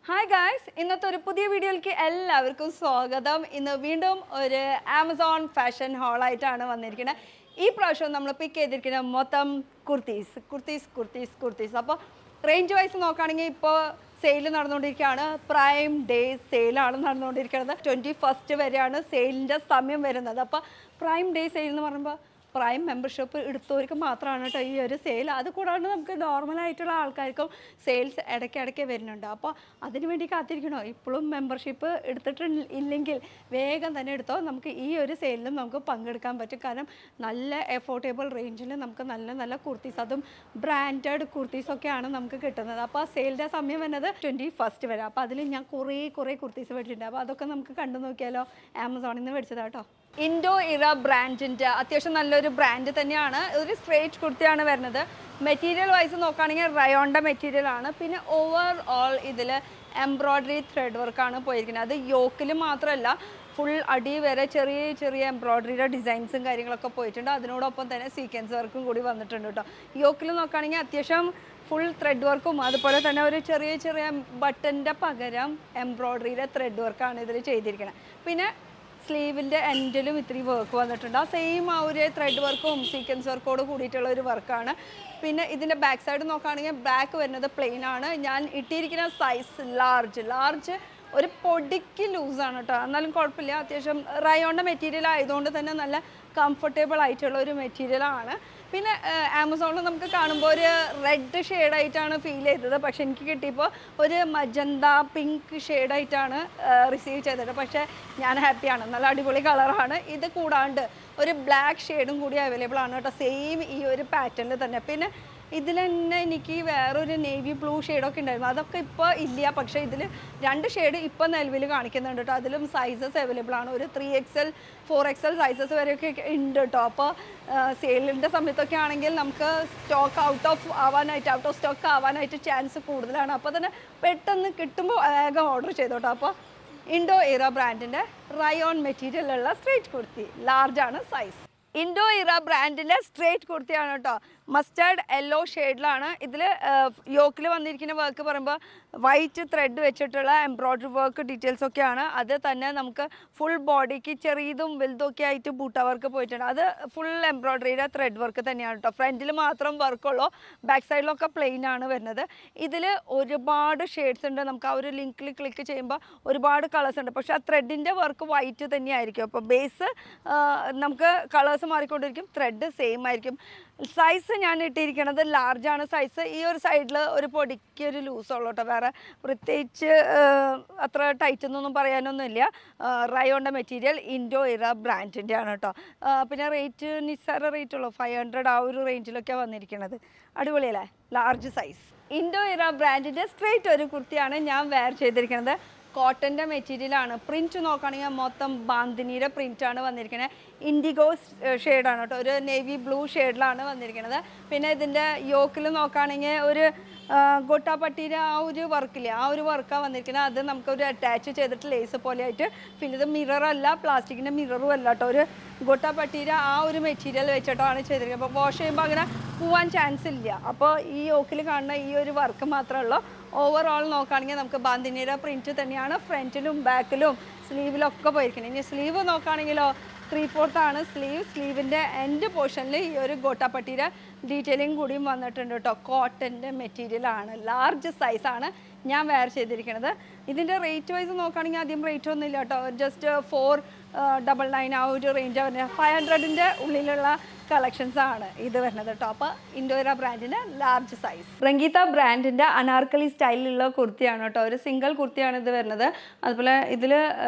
Hi guys, ഇന്നത്തെ ഒരു പുതിയ വീഡിയോയിലേക്ക് എല്ലാവർക്കും സ്വാഗതം. ഇന്ന് വീണ്ടും ഒരു ആമസോൺ ഫാഷൻ ഹോളായിട്ടാണ് വന്നിരിക്കുന്നത്. ഈ പ്രാവശ്യം നമ്മൾ പിക്ക് ചെയ്തിരിക്കുന്നത് മൊത്തം കുർത്തീസ്. അപ്പോൾ റേഞ്ച് വൈസ് നോക്കുകയാണെങ്കിൽ ഇപ്പോൾ സെയിൽ നടന്നുകൊണ്ടിരിക്കുകയാണ്. പ്രൈം ഡേ സെയിലാണ് നടന്നുകൊണ്ടിരിക്കുന്നത്. 21 വരെയാണ് സെയിലിൻ്റെ സമയം വരുന്നത്. അപ്പോൾ പ്രൈം ഡേ സെയിൽ എന്ന് പറയുമ്പോൾ പ്രൈം മെമ്പർഷിപ്പ് എടുത്തവർക്ക് മാത്രമാണ് കേട്ടോ ഈ ഒരു സെയിൽ. അതുകൂടാണ്ട് നമുക്ക് നോർമലായിട്ടുള്ള ആൾക്കാർക്കും സെയിൽസ് ഇടയ്ക്കിടയ്ക്ക് വരുന്നുണ്ട്. അപ്പോൾ അതിന് വേണ്ടി കാത്തിരിക്കണോ? ഇപ്പോഴും മെമ്പർഷിപ്പ് എടുത്തിട്ടില്ലെങ്കിൽ വേഗം തന്നെ എടുത്തോ. നമുക്ക് ഈ ഒരു സെയിലിലും നമുക്ക് പങ്കെടുക്കാൻ പറ്റും. കാരണം നല്ല എഫോർഡബിൾ റേഞ്ചിൽ നമുക്ക് നല്ല നല്ല കുർത്തീസ്, അതും ബ്രാൻഡഡ് കുർത്തീസൊക്കെയാണ് നമുക്ക് കിട്ടുന്നത്. അപ്പോൾ ആ സെയിലിൻ്റെ സമയം വരുന്നത് 21 വരെ. അപ്പോൾ അതിൽ ഞാൻ കുറേ കുർത്തീസ് മേടിച്ചിട്ടുണ്ട്. അപ്പോൾ അതൊക്കെ നമുക്ക് കണ്ടു നോക്കിയാലോ. ആമസോണിൽ നിന്ന് മേടിച്ചതാട്ടോ. ഇൻഡോ ഇറ ബ്രാൻഡിൻ്റെ അത്യാവശ്യം നല്ലൊരു ബ്രാൻഡ് തന്നെയാണ്. ഒരു സ്ട്രേറ്റ് കുർത്തിയാണ് വരുന്നത്. മെറ്റീരിയൽ വൈസ് നോക്കുകയാണെങ്കിൽ റയോണിൻ്റെ മെറ്റീരിയൽ ആണ്. പിന്നെ ഓവർ ഇതിൽ എംബ്രോയ്ഡറി ത്രെഡ് വർക്കാണ് പോയിരിക്കുന്നത്. അത് യോക്കിൽ മാത്രമല്ല, ഫുൾ അടി വരെ ചെറിയ എംബ്രോയ്ഡറിയുടെ ഡിസൈൻസും കാര്യങ്ങളൊക്കെ പോയിട്ടുണ്ട്. അതിനോടൊപ്പം തന്നെ സീക്വൻസ് വർക്കും കൂടി വന്നിട്ടുണ്ട് കേട്ടോ. യോക്കിൽ നോക്കുകയാണെങ്കിൽ അത്യാവശ്യം ഫുൾ ത്രെഡ് വർക്കും അതുപോലെ തന്നെ ഒരു ചെറിയ ബട്ടൻ്റെ പകരം എംബ്രോയ്ഡറിയുടെ ത്രെഡ് വർക്കാണ് ഇതിൽ ചെയ്തിരിക്കുന്നത്. പിന്നെ സ്ലീവിൻ്റെ എൻഡിലും ഇത്തിരി വർക്ക് വന്നിട്ടുണ്ട്. ആ ഒരു ത്രെഡ് വർക്കും സീക്വൻസ് വർക്കോട് കൂടിയിട്ടുള്ള ഒരു വർക്കാണ്. പിന്നെ ഇതിൻ്റെ ബാക്ക് സൈഡ് നോക്കുകയാണെങ്കിൽ ബാക്ക് വരുന്നത് പ്ലെയിൻ ആണ്. ഞാൻ ഇട്ടിരിക്കുന്ന സൈസ് ലാർജ് ഒരു പൊടിക്ക് ലൂസാണ് കേട്ടോ. എന്നാലും കുഴപ്പമില്ല. അത്യാവശ്യം റയോണിൻ്റെ മെറ്റീരിയൽ ആയതുകൊണ്ട് തന്നെ നല്ല കംഫർട്ടബിൾ ആയിട്ടുള്ള ഒരു മെറ്റീരിയലാണ്. പിന്നെ ആമസോണിൽ നമുക്ക് കാണുമ്പോൾ ഒരു റെഡ് ഷെയ്ഡായിട്ടാണ് ഫീൽ ചെയ്തത്. പക്ഷെ എനിക്ക് കിട്ടിയപ്പോൾ ഒരു മജന്ത പിങ്ക് ഷെയ്ഡായിട്ടാണ് റിസീവ് ചെയ്തത്. പക്ഷേ ഞാൻ ഹാപ്പിയാണ്. നല്ല അടിപൊളി കളറാണ്. ഇത് കൂടാണ്ട് ഒരു ബ്ലാക്ക് ഷെയ്ഡും കൂടി അവൈലബിൾ ആണ് കേട്ടോ, സെയിം ഈ ഒരു പാറ്റേണിൽ തന്നെ. പിന്നെ ഇതിൽ തന്നെ എനിക്ക് വേറൊരു നേവി ബ്ലൂ ഷെയ്ഡൊക്കെ ഉണ്ടായിരുന്നു. അതൊക്കെ ഇപ്പോൾ ഇല്ല. പക്ഷേ ഇതിൽ 2 ഷെയ്ഡ് ഇപ്പോൾ നിലവിൽ കാണിക്കുന്നുണ്ട് കേട്ടോ. അതിലും സൈസസ് അവൈലബിൾ ആണ്. ഒരു 3XL 4XL സൈസസ് വരെയൊക്കെ ഉണ്ട് കേട്ടോ. അപ്പോൾ സെയിലിൻ്റെ സമയത്തൊക്കെ ആണെങ്കിൽ നമുക്ക് ഔട്ട് ഓഫ് സ്റ്റോക്ക് ആവാനായിട്ട് ചാൻസ് കൂടുതലാണ്. അപ്പോൾ തന്നെ പെട്ടെന്ന് കിട്ടുമ്പോൾ വേഗം ഓർഡർ ചെയ്തോട്ടോ. അപ്പോൾ ഇൻഡോ ഇറ ബ്രാൻഡിൻ്റെ റയോൺ മെറ്റീരിയലുള്ള സ്ട്രേറ്റ് കുർത്തി ലാർജാണ് സൈസ്. ഇൻഡോ ഇറ ബ്രാൻഡിൻ്റെ സ്ട്രേറ്റ് കുർത്തിയാണ് കേട്ടോ. മസ്റ്റേർഡ് യെല്ലോ ഷെയ്ഡിലാണ്. ഇതിൽ യോക്കിൽ വന്നിരിക്കുന്ന വർക്ക് പറയുമ്പോൾ വൈറ്റ് ത്രെഡ് വെച്ചിട്ടുള്ള എംബ്രോയ്ഡറി വർക്ക് ഡീറ്റെയിൽസൊക്കെയാണ്. അത് തന്നെ നമുക്ക് ഫുൾ ബോഡിക്ക് ചെറിയതും വലുതൊക്കെ ആയിട്ട് ബൂട്ട വർക്ക് പോയിട്ടുണ്ട്. അത് ഫുൾ എംബ്രോയ്ഡറിയുടെ ത്രെഡ് വർക്ക് തന്നെയാണ് കേട്ടോ. ഫ്രണ്ടിൽ മാത്രം വർക്കുള്ളൂ, ബാക്ക് സൈഡിലൊക്കെ പ്ലെയിൻ ആണ് വരുന്നത്. ഇതിൽ ഒരുപാട് ഷെയ്ഡ്സ് ഉണ്ട്. നമുക്ക് ആ ഒരു ലിങ്കിൽ ക്ലിക്ക് ചെയ്യുമ്പോൾ ഒരുപാട് കളേഴ്സ് ഉണ്ട്. പക്ഷേ ആ ത്രെഡിൻ്റെ വർക്ക് വൈറ്റ് തന്നെയായിരിക്കും. അപ്പോൾ ബേസ് നമുക്ക് കളേഴ്സ് മാറിക്കൊണ്ടിരിക്കും, ത്രെഡ് സെയിം ആയിരിക്കും. സൈസ് ഞാൻ ഇട്ടിരിക്കുന്നത് ലാർജാണ് സൈസ്. ഈ ഒരു സൈഡിൽ ഒരു പൊടിക്ക് ഒരു ലൂസുള്ളൂ കേട്ടോ. വേറെ പ്രത്യേകിച്ച് അത്ര ടൈറ്റ് എന്നൊന്നും പറയാനൊന്നുമില്ല. റയോണിൻ്റെ മെറ്റീരിയൽ ഇൻഡോ ഇറ ബ്രാൻഡിൻ്റെ ആണ് കേട്ടോ. പിന്നെ റേറ്റ് നിസ്സാര റേറ്റുള്ളൂ, 500 ആ ഒരു റേഞ്ചിലൊക്കെ വന്നിരിക്കുന്നത്. അടിപൊളിയല്ലേ, ലാർജ് സൈസ്. ഇൻഡോ ഇറ ബ്രാൻഡിൻ്റെ സ്ട്രേറ്റ് ഒരു കുർത്തിയാണ് ഞാൻ വെയർ ചെയ്തിരിക്കുന്നത്. കോട്ടൻ്റെ മെറ്റീരിയലാണ്. പ്രിൻറ്റ് നോക്കുകയാണെങ്കിൽ മൊത്തം ബാന്തിനിയുടെ പ്രിൻ്റാണ് വന്നിരിക്കുന്നത്. ഇൻഡിഗോ ഷെയ്ഡാണ് കേട്ടോ. ഒരു നേവി ബ്ലൂ ഷെയ്ഡിലാണ് വന്നിരിക്കുന്നത്. പിന്നെ ഇതിൻ്റെ യോക്കിൽ നോക്കുകയാണെങ്കിൽ ഒരു ഗോട്ടാപ്പട്ടിയുടെ ആ ഒരു വർക്കില്ലേ, ആ ഒരു വർക്കാണ് വന്നിരിക്കുന്നത്. അത് നമുക്കൊരു അറ്റാച്ച് ചെയ്തിട്ട് ലേസ് പോലെ ആയിട്ട്. പിന്നെ ഇത് മിററല്ല, പ്ലാസ്റ്റിക്കിൻ്റെ മിററും അല്ല കേട്ടോ. ഒരു ഗോട്ടാപ്പട്ടിയുടെ ആ ഒരു മെറ്റീരിയൽ വെച്ചിട്ടാണ് ചെയ്തിരിക്കുന്നത്. അപ്പോൾ വാഷ് ചെയ്യുമ്പോൾ അങ്ങനെ പോവാൻ ചാൻസ് ഇല്ല. അപ്പോൾ ഈ യോക്കിൽ കാണുന്ന ഈ ഒരു വർക്ക് മാത്രമേ ഉള്ളൂ. ഓവറോൾ നോക്കുകയാണെങ്കിൽ നമുക്ക് ബാന്തിനിയുടെ പ്രിൻറ്റ് തന്നെയാണ് ഫ്രണ്ടിലും ബാക്കിലും സ്ലീവിലൊക്കെ പോയിരിക്കുന്നത്. ഇനി സ്ലീവ് നോക്കുകയാണെങ്കിലോ 3/4 ആണ് സ്ലീവ്. സ്ലീവിൻ്റെ എൻഡ് പോർഷനിൽ ഈ ഒരു ഗോട്ടാപ്പട്ടിയുടെ ഡീറ്റെയിലിംഗ് കൂടിയും വന്നിട്ടുണ്ട് കേട്ടോ. കോട്ടൻ്റെ മെറ്റീരിയലാണ്, ലാർജ് സൈസാണ് ഞാൻ വെയർ ചെയ്തിരിക്കുന്നത്. ഇതിൻ്റെ റേറ്റ് വൈസ് നോക്കുകയാണെങ്കിൽ അധികം റേറ്റ് ഒന്നുമില്ല കേട്ടോ. ജസ്റ്റ് 499 ആ ഒരു റേഞ്ചാണ് വരുന്നത്. 500ൻ്റെ ഉള്ളിലുള്ള കളക്ഷൻസ് ആണ് ഇത് വരുന്നത് കേട്ടോ. അപ്പോൾ ഇൻഡോ ഇറ ബ്രാൻഡിൻ്റെ ലാർജ് സൈസ്. റംഗീത ബ്രാൻഡിൻ്റെ അനാർക്കലി സ്റ്റൈലിലുള്ള കുർത്തിയാണ് കേട്ടോ. ഒരു സിംഗിൾ കുർത്തിയാണ് ഇത് വരുന്നത്. അതുപോലെ ഇതിൽ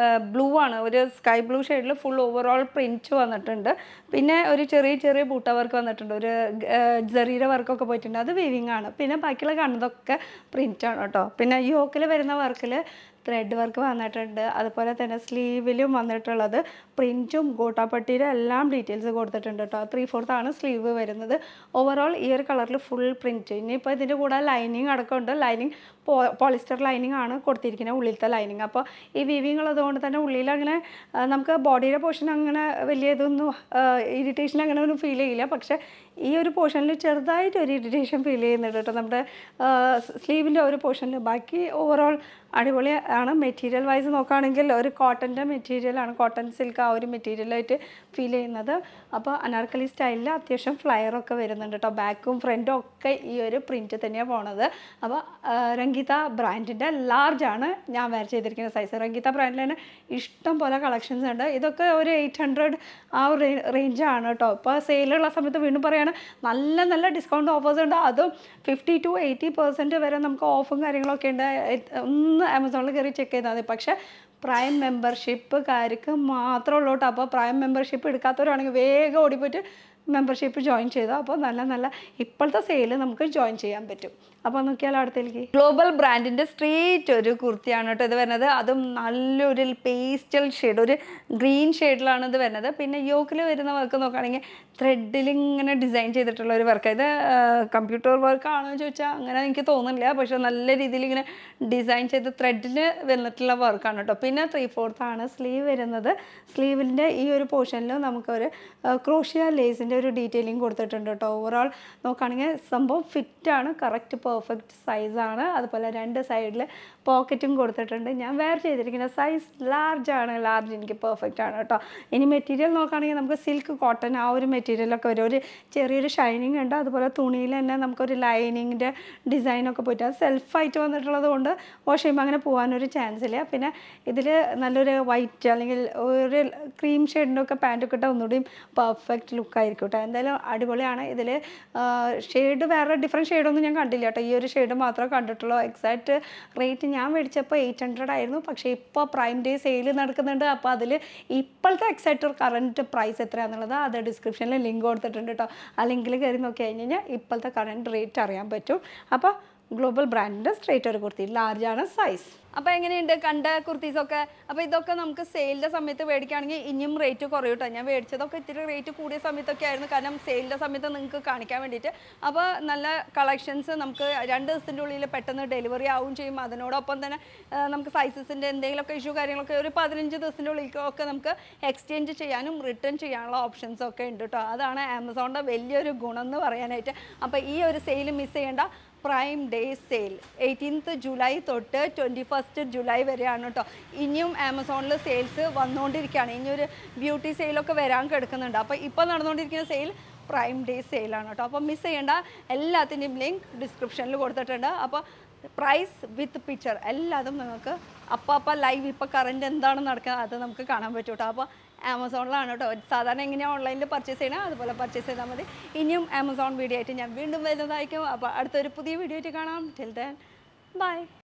ബ്ലൂ ആണ്, ഒരു സ്കൈ ബ്ലൂ ഷെയ്ഡിൽ ഫുൾ ഓവറോൾ പ്രിൻറ്റ് വന്നിട്ടുണ്ട്. പിന്നെ ഒരു ചെറിയ ബൂട്ട വർക്ക് വന്നിട്ടുണ്ട്. ഒരു ജെറിയുടെ വർക്കൊക്കെ പോയിട്ടുണ്ട്. അത് വീവിങ് ആണ്. പിന്നെ ബാക്കിയുള്ള കാണുന്നതൊക്കെ പ്രിൻ്റാണ് കേട്ടോ. പിന്നെ യോക്കിൽ വരുന്ന വർക്കിൽ ത്രെഡ് വർക്ക് വന്നിട്ടുണ്ട്. അതുപോലെ തന്നെ സ്ലീവിലും വന്നിട്ടുള്ളത് പ്രിൻറ്റും ഗോട്ടാപ്പട്ടിയുടെ എല്ലാം ഡീറ്റെയിൽസ് കൊടുത്തിട്ടുണ്ട് കേട്ടോ. 3/4 ആണ് സ്ലീവ് വരുന്നത്. ഓവറോൾ ഈ ഒരു കളറിൽ ഫുൾ പ്രിൻറ്റ്. ഇനിയിപ്പോൾ ഇതിൻ്റെ കൂടെ ലൈനിങ് അടക്കമുണ്ട്. ലൈനിങ് പോളിസ്റ്റർ ലൈനിങ് ആണ് കൊടുത്തിരിക്കുന്നത്, ഉള്ളിലത്തെ ലൈനിങ്. അപ്പോൾ ഈ വീവിങ് ഉള്ളതുകൊണ്ട് തന്നെ ഉള്ളിൽ അങ്ങനെ നമുക്ക് ബോഡിയുടെ പോർഷൻ അങ്ങനെ വലിയ ഇതൊന്നും ഇറിറ്റേഷൻ അങ്ങനെ ഒന്നും ഫീൽ ചെയ്യില്ല. പക്ഷേ ഈ ഒരു പോർഷനിൽ ചെറുതായിട്ട് ഒരു ഇറിറ്റേഷൻ ഫീൽ ചെയ്യുന്നുണ്ട് കേട്ടോ, നമ്മുടെ സ്ലീവിൻ്റെ ഒരു പോർഷനിൽ. ബാക്കി ഓവറോൾ അടിപൊളി ആണ്. മെറ്റീരിയൽ വൈസ് നോക്കുകയാണെങ്കിൽ ഒരു കോട്ടൻ്റെ മെറ്റീരിയലാണ്, കോട്ടൺ സിൽക്ക് ആ ഒരു മെറ്റീരിയലായിട്ട് ഫീൽ ചെയ്യുന്നത്. അപ്പോൾ അനാർക്കലി സ്റ്റൈലിൽ അത്യാവശ്യം ഫ്ലയറൊക്കെ വരുന്നുണ്ട് കേട്ടോ. ബാക്കും ഫ്രണ്ടും ഒക്കെ ഈ ഒരു പ്രിൻറ്റ് തന്നെയാണ് പോണത്. അപ്പോൾ രംഗീത ബ്രാൻഡിൻ്റെ ലാർജാണ് ഞാൻ വെയർ ചെയ്തിരിക്കുന്ന സൈസ്. രംഗീത ബ്രാൻഡിൽ തന്നെ ഇഷ്ടം പോലെ കളക്ഷൻസ് ഉണ്ട്. ഇതൊക്കെ ഒരു 800 ആ ഒരു റേഞ്ചാണ് കേട്ടോ. ഇപ്പോൾ സെയിലുള്ള സമയത്ത് വീണ്ടും പറയുകയാണ്, നല്ല നല്ല ഡിസ്കൗണ്ട് ഓഫേഴ്സ് ഉണ്ട്. അതും 50 to 80% വരെ നമുക്ക് ഓഫും കാര്യങ്ങളൊക്കെ ഉണ്ട്. ഒന്ന് ആമസോണിൽ കയറി ചെക്ക് ചെയ്താൽ മതി. പക്ഷേ പ്രൈം മെമ്പർഷിപ്പുകാർക്ക് മാത്രമേ ഉള്ളൂ കേട്ടോ. അപ്പോൾ പ്രൈം മെമ്പർഷിപ്പ് എടുക്കാത്തവരാണെങ്കിൽ വേഗം ഓടിപ്പോയിട്ട് മെമ്പർഷിപ്പ് ജോയിൻ ചെയ്തു. അപ്പോൾ നല്ല നല്ല ഇപ്പോഴത്തെ സെയിൽ നമുക്ക് ജോയിൻ ചെയ്യാൻ പറ്റും. അപ്പോൾ നോക്കിയാൽ അടുത്തേക്ക് ഗ്ലോബൽ ബ്രാൻഡിൻ്റെ സ്ട്രീറ്റ് ഒരു കുർത്തിയാണ് കേട്ടോ ഇത് വരുന്നത്. അതും നല്ലൊരു പേസ്റ്റൽ ഷെയ്ഡ്, ഒരു ഗ്രീൻ ഷെയ്ഡിലാണ് ഇത് വരുന്നത്. പിന്നെ യോക്കിൽ വരുന്ന വർക്ക് നോക്കുകയാണെങ്കിൽ ത്രെഡിൽ ഇങ്ങനെ ഡിസൈൻ ചെയ്തിട്ടുള്ള ഒരു വർക്ക്. ഇത് കമ്പ്യൂട്ടർ വർക്കാണോ എന്ന് ചോദിച്ചാൽ അങ്ങനെ എനിക്ക് തോന്നുന്നില്ല, പക്ഷേ നല്ല രീതിയിൽ ഇങ്ങനെ ഡിസൈൻ ചെയ്ത് ത്രെഡിൽ വന്നിട്ടുള്ള വർക്കാണ് കേട്ടോ. പിന്നെ 3/4 ആണ് സ്ലീവ് വരുന്നത്. സ്ലീവിൻ്റെ ഈ ഒരു പോർഷനിൽ നമുക്കൊരു ക്രോഷ്യ ലേസിൻ്റെ ഒരു ഡീറ്റെയിലിംഗ് കൊടുത്തിട്ടുണ്ട് കേട്ടോ. ഓവറോൾ നോക്കുകയാണെങ്കിൽ സംഭവം ഫിറ്റാണ്, കറക്റ്റ് പെർഫെക്റ്റ് സൈസാണ്. അതുപോലെ 2 സൈഡിൽ പോക്കറ്റും കൊടുത്തിട്ടുണ്ട്. ഞാൻ വെയർ ചെയ്തിരിക്കുന്ന സൈസ് ലാർജാണ്. ലാർജ് എനിക്ക് പെർഫെക്റ്റ് ആണ് കേട്ടോ. ഇനി മെറ്റീരിയൽ നോക്കുകയാണെങ്കിൽ നമുക്ക് സിൽക്ക് കോട്ടൺ ആ ഒരു മെറ്റീരിയലൊക്കെ വരും. ഒരു ചെറിയൊരു ഷൈനിങ് ഉണ്ട്. അതുപോലെ തുണിയിൽ തന്നെ നമുക്കൊരു ലൈനിങ്ങിൻ്റെ ഡിസൈനൊക്കെ പോയിട്ട് അത് സെൽഫായിട്ട് വന്നിട്ടുള്ളത് കൊണ്ട് വാഷ് ചെയ്യുമ്പോൾ അങ്ങനെ പോകാനൊരു ചാൻസ് ഇല്ല. പിന്നെ ഇതിൽ നല്ലൊരു വൈറ്റ് അല്ലെങ്കിൽ ഒരു ക്രീം ഷെയ്ഡിൻ്റെ ഒക്കെ പാൻറ്റൊക്കെ ഇട്ടാൽ ഒന്നുകൂടിയും പെർഫെക്റ്റ് ലുക്കായിരിക്കും കേട്ടോ. എന്തായാലും അടിപൊളിയാണ്. ഇതിൽ ഷെയ്ഡ് വേറെ ഡിഫറെൻറ്റ് ഷെയ്ഡൊന്നും ഞാൻ കണ്ടില്ല കേട്ടോ. ഈ ഒരു ഷെയ്ഡ് മാത്രമേ കണ്ടിട്ടുള്ളൂ. എക്സാക്റ്റ് റേറ്റ് ഞാൻ മേടിച്ചപ്പോൾ 800 ആയിരുന്നു. പക്ഷേ ഇപ്പോൾ പ്രൈം ഡേ സെയിൽ നടക്കുന്നുണ്ട്. അപ്പോൾ അതിൽ ഇപ്പോഴത്തെ എക്സാക്റ്റ് കറൻറ്റ് പ്രൈസ് എത്രയാണെന്നുള്ളത് അത് ഡിസ്ക്രിപ്ഷനിൽ ലിങ്ക് കൊടുത്തിട്ടുണ്ട് കേട്ടോ. ആ ലിങ്കിൽ കയറി നോക്കി കഴിഞ്ഞാൽ ഇപ്പോഴത്തെ കറൻറ്റ് റേറ്റ് അറിയാൻ പറ്റും. അപ്പോൾ ഗ്ലോബൽ ബ്രാൻഡിൻ്റെ സ്ട്രേറ്റ് ഒരു കുർത്തി ലാർജാണ് സൈസ്. അപ്പോൾ എങ്ങനെയുണ്ട് കണ്ട കുർത്തീസൊക്കെ? അപ്പോൾ ഇതൊക്കെ നമുക്ക് സെയിലിൻ്റെ സമയത്ത് മേടിക്കുകയാണെങ്കിൽ ഇനിയും റേറ്റ് കുറയും കേട്ടോ. ഞാൻ മേടിച്ചതൊക്കെ ഇത്തിരി റേറ്റ് കൂടിയ സമയത്തൊക്കെ ആയിരുന്നു, കാരണം സെയിലിൻ്റെ സമയത്ത് നിങ്ങൾക്ക് കാണിക്കാൻ വേണ്ടിയിട്ട്. അപ്പോൾ നല്ല കളക്ഷൻസ് നമുക്ക് 2 ദിവസത്തിൻ്റെ ഉള്ളിൽ പെട്ടെന്ന് ഡെലിവറി ആവുകയും ചെയ്യും. അതിനോടൊപ്പം തന്നെ നമുക്ക് സൈസസിൻ്റെ എന്തെങ്കിലുമൊക്കെ ഇഷ്യൂ കാര്യങ്ങളൊക്കെ ഒരു 15 ദിവസത്തിൻ്റെ ഉള്ളിലൊക്കെ നമുക്ക് എക്സ്ചേഞ്ച് ചെയ്യാനും റിട്ടേൺ ചെയ്യാനുള്ള ഓപ്ഷൻസൊക്കെ ഉണ്ട് കേട്ടോ. അതാണ് ആമസോണിൻ്റെ വലിയൊരു ഗുണം എന്ന് പറയാനായിട്ട്. അപ്പോൾ ഈ ഒരു സെയിൽ മിസ് ചെയ്യേണ്ട. Prime day sale 18th July തൊട്ട് 21st ജൂലൈ വരെയാണ് കേട്ടോ. ഇനിയും ആമസോണിൽ സെയിൽസ് വന്നുകൊണ്ടിരിക്കുകയാണ്. ഇനിയൊരു ബ്യൂട്ടി സെയിലൊക്കെ വരാൻ കിടക്കുന്നുണ്ട്. അപ്പോൾ ഇപ്പോൾ നടന്നുകൊണ്ടിരിക്കുന്ന സെയിൽ പ്രൈം ഡേ സെയിലാണ് കേട്ടോ. അപ്പോൾ മിസ് ചെയ്യേണ്ട. എല്ലാത്തിൻ്റെയും ലിങ്ക് ഡിസ്ക്രിപ്ഷനിൽ കൊടുത്തിട്ടുണ്ട്. അപ്പോൾ പ്രൈസ് വിത്ത് പിക്ചർ എല്ലാതും നിങ്ങൾക്ക് അപ്പോൾ ലൈവ് ഇപ്പോൾ കറൻറ്റ് എന്താണ് നടക്കുന്നത് അത് നമുക്ക് കാണാൻ പറ്റും കേട്ടോ. അപ്പോൾ ആമസോണിലാണ് കേട്ടോ. സാധാരണ എങ്ങനെയാണ് ഓൺലൈനിൽ പർച്ചേസ് ചെയ്യണം അതുപോലെ പർച്ചേസ് ചെയ്താൽ മതി. ഇനിയും ആമസോൺ വീഡിയോ ആയിട്ട് ഞാൻ വീണ്ടും വരുന്നതായിരിക്കും. അപ്പോൾ അടുത്തൊരു പുതിയ വീഡിയോ ആയിട്ട് കാണാം. Till then bye.